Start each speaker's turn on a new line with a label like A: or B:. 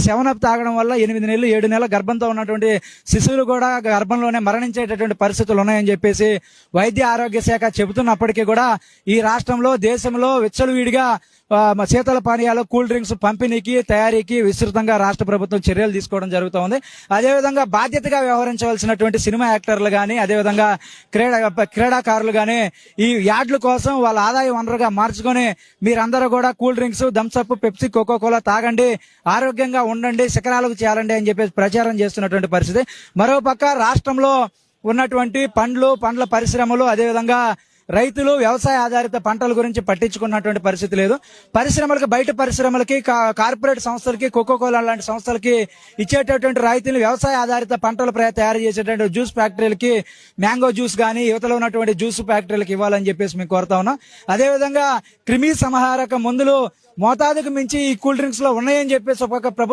A: 7 తాగడం వల్ల 8 నెలలు 7 నెలల గర్భంతో ఉన్నటువంటి శిశువులు కూడా గర్భంలోనే మరణించేటటువంటి పరిస్థితులు ఉన్నాయని చెప్పేసి వైద్య ఆరోగ్య శాఖ చెబుతున్నప్పటికీ కూడా ఈ రాష్ట్రంలో దేశంలో విచ్చలవిడిగా శీతల పానీయాలు కూల్ డ్రింక్స్ పంపిణీకి తయారీకి విస్తృతంగా రాష్ట్ర ప్రభుత్వం చర్యలు తీసుకోవడం జరుగుతోంది. అదేవిధంగా బాధ్యతగా వ్యవహరించవలసినటువంటి సినిమా యాక్టర్లు కానీ అదేవిధంగా క్రీడాకారులు కానీ ఈ యాడ్ల కోసం వాళ్ళ ఆదాయ వనరుగా మార్చుకొని మీరందరూ కూడా cool drinks Thums Up Pepsi Coca Cola తాగండి, ఆరోగ్యంగా ఉండండి, శిఖరాలకు చేయాలండి అని చెప్పేసి ప్రచారం చేస్తున్నటువంటి పరిస్థితి. మరోపక్క రాష్ట్రంలో ఉన్నటువంటి పండ్ల పరిశ్రమలు అదేవిధంగా రైతులు వ్యవసాయ ఆధారిత పంటల గురించి పట్టించుకున్నటువంటి పరిస్థితి లేదు. పరిశ్రమలకు బయట పరిశ్రమలకి కార్పొరేట్ సంస్థలకి కోకోకోలా లాంటి సంస్థలకి ఇచ్చేటటువంటి రాయితీలు వ్యవసాయ ఆధారిత పంటలు తయారు చేసేటువంటి జ్యూస్ ఫ్యాక్టరీలకి మ్యాంగో జ్యూస్ కానీ యువతలో ఉన్నటువంటి జ్యూస్ ఫ్యాక్టరీలకు ఇవ్వాలని చెప్పేసి మేము కోరుతా ఉన్నాం. అదేవిధంగా క్రిమి సంహారక మందులు మోతాదుకు మించి ఈ కూల్ డ్రింక్స్ లో ఉన్నాయని చెప్పేసి ఒక ప్రభుత్వం